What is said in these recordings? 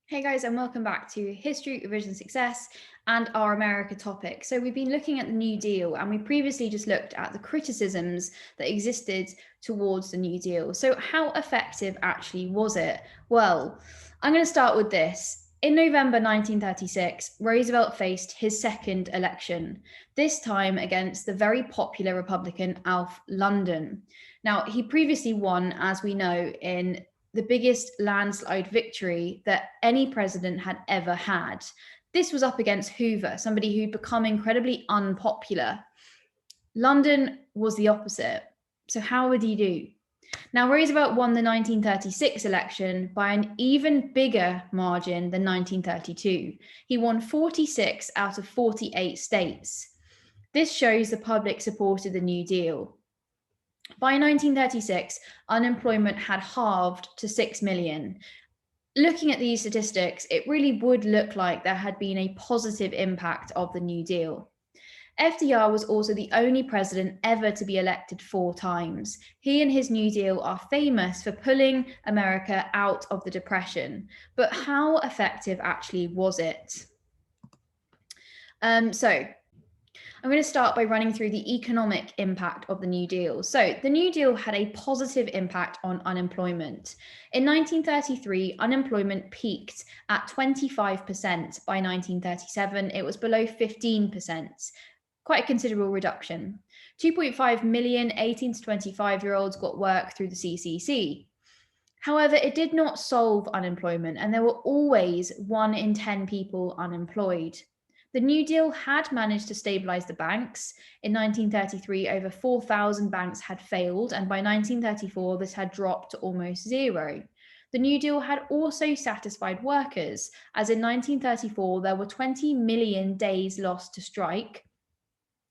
Hey guys, and welcome back to History, Revision Success and our America topic. So we've been looking at the New Deal, and we previously just looked at the criticisms that existed towards the New Deal. So how effective actually was it? Well, I'm going to start with this. In November 1936, Roosevelt faced his second election, this time against the very popular Republican Alf London. Now, he previously won, as we know, in the biggest landslide victory that any president had ever had. This was up against Hoover, somebody who'd become incredibly unpopular. London was the opposite. So, how would he do? Now, Roosevelt won the 1936 election by an even bigger margin than 1932. He won 46 out of 48 states. This shows the public supported the New Deal. By 1936, unemployment had halved to 6 million. Looking at these statistics, it really would look like there had been a positive impact of the New Deal. FDR was also the only president ever to be elected 4 times. He and his New Deal are famous for pulling America out of the Depression. But how effective actually was it? I'm going to start by running through the economic impact of the New Deal. So, the New Deal had a positive impact on unemployment. In 1933, unemployment peaked at 25%. By 1937, it was below 15%. Quite a considerable reduction. 2.5 million 18 to 25-year-olds got work through the CCC. However, it did not solve unemployment, and there were always 1 in 10 people unemployed. The New Deal had managed to stabilise the banks. In 1933, over 4,000 banks had failed, and by 1934, this had dropped to almost zero. The New Deal had also satisfied workers, as in 1934, there were 20 million days lost to strike,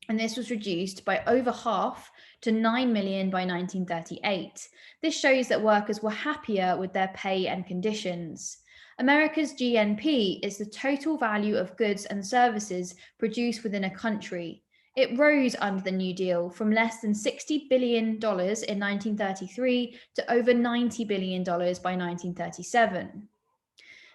and this was reduced by over half to 9 million by 1938. This shows that workers were happier with their pay and conditions. America's GNP is the total value of goods and services produced within a country. It rose under the New Deal from less than $60 billion in 1933 to over $90 billion by 1937.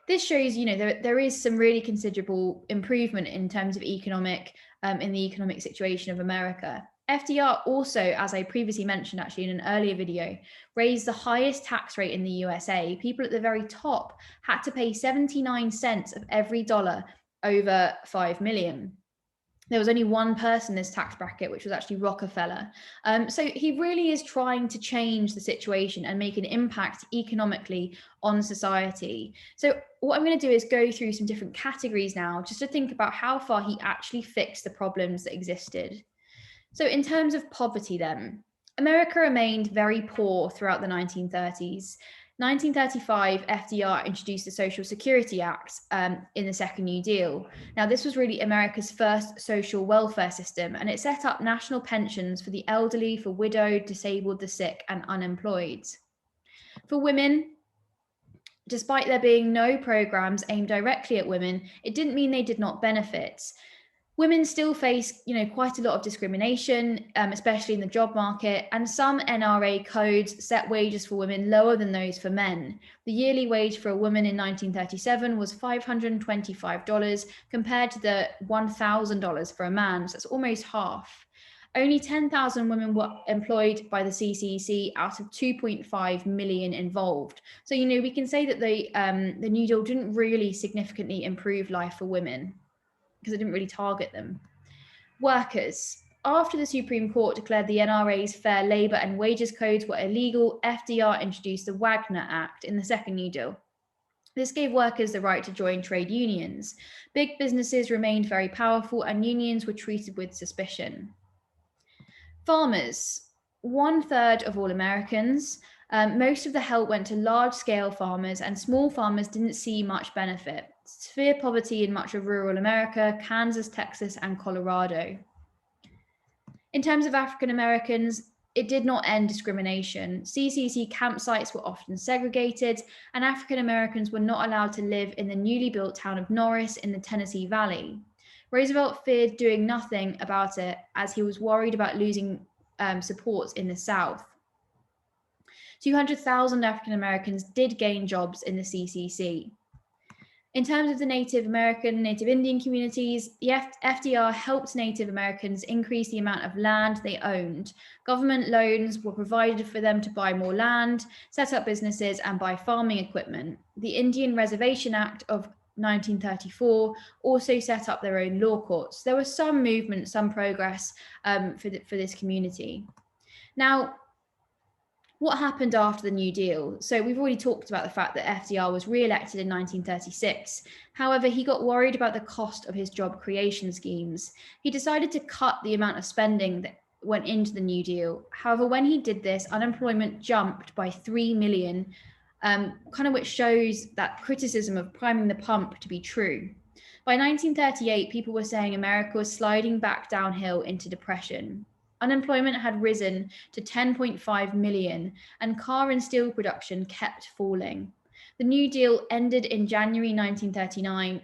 This shows, there is some really considerable improvement in terms of in the economic situation of America. FDR also, as I previously mentioned actually in an earlier video, raised the highest tax rate in the USA. People at the very top had to pay 79 cents of every dollar over 5 million. There was only one person in this tax bracket, which was actually Rockefeller. So he really is trying to change the situation and make an impact economically on society. So what I'm going to do is go through some different categories now, just to think about how far he actually fixed the problems that existed. So in terms of poverty then, America remained very poor throughout the 1930s. 1935, FDR introduced the Social Security Act in the Second New Deal. Now, this was really America's first social welfare system, and it set up national pensions for the elderly, for widowed, disabled, the sick, and unemployed. For women, despite there being no programs aimed directly at women, it didn't mean they did not benefit. Women still face, quite a lot of discrimination, especially in the job market, and some NRA codes set wages for women lower than those for men. The yearly wage for a woman in 1937 was $525 compared to the $1,000 for a man, so that's almost half. Only 10,000 women were employed by the CCC out of 2.5 million involved. So, we can say that the New Deal didn't really significantly improve life for women, because it didn't really target them. Workers. After the Supreme Court declared the NRA's Fair Labour and Wages Codes were illegal, FDR introduced the Wagner Act in the Second New Deal. This gave workers the right to join trade unions. Big businesses remained very powerful, and unions were treated with suspicion. Farmers. 1/3 of all Americans. Most of the help went to large-scale farmers, and small farmers didn't see much benefit. Severe poverty in much of rural America, Kansas, Texas, and Colorado. In terms of African Americans, it did not end discrimination. CCC campsites were often segregated, and African Americans were not allowed to live in the newly built town of Norris in the Tennessee Valley. Roosevelt feared doing nothing about it, as he was worried about losing support in the South. 200,000 African Americans did gain jobs in the CCC. In terms of the Native American, Native Indian communities, the FDR helped Native Americans increase the amount of land they owned. Government loans were provided for them to buy more land, set up businesses, and buy farming equipment. The Indian Reservation Act of 1934 also set up their own law courts. There was some movement, some progress for this community. Now, what happened after the New Deal? So we've already talked about the fact that FDR was re-elected in 1936. However, he got worried about the cost of his job creation schemes. He decided to cut the amount of spending that went into the New Deal. However, when he did this, unemployment jumped by 3 million, kind of which shows that criticism of priming the pump to be true. By 1938, people were saying America was sliding back downhill into depression. Unemployment had risen to 10.5 million, and car and steel production kept falling. The New Deal ended in January 1939.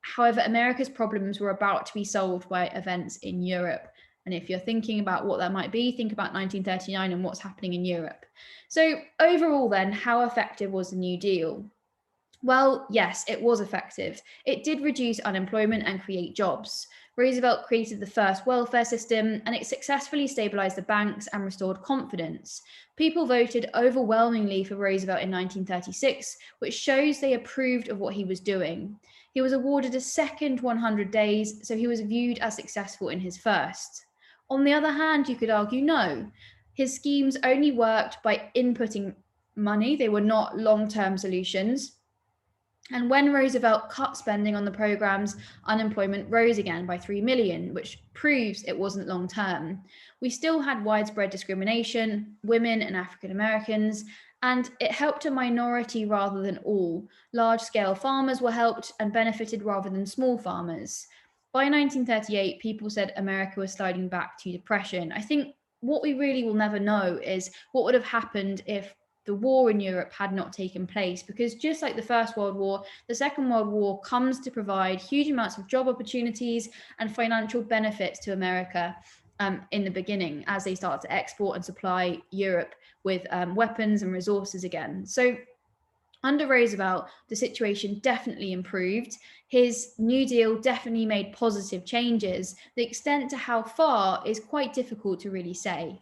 However, America's problems were about to be solved by events in Europe. And if you're thinking about what that might be, think about 1939 and what's happening in Europe. So overall then, how effective was the New Deal? Well, yes, it was effective. It did reduce unemployment and create jobs. Roosevelt created the first welfare system, and it successfully stabilized the banks and restored confidence. People voted overwhelmingly for Roosevelt in 1936, which shows they approved of what he was doing. He was awarded a second 100 days, so he was viewed as successful in his first. On the other hand, you could argue no. His schemes only worked by inputting money, they were not long-term solutions. And when Roosevelt cut spending on the programs, unemployment rose again by 3 million, which proves it wasn't long term. We still had widespread discrimination, women and African Americans, and it helped a minority rather than all. Large scale farmers were helped and benefited rather than small farmers. By 1938, people said America was sliding back to depression. I think what we really will never know is what would have happened if the war in Europe had not taken place, because just like the First World War, the Second World War comes to provide huge amounts of job opportunities and financial benefits to America in the beginning as they start to export and supply Europe with weapons and resources again. So under Roosevelt, the situation definitely improved. His New Deal definitely made positive changes. The extent to how far is quite difficult to really say.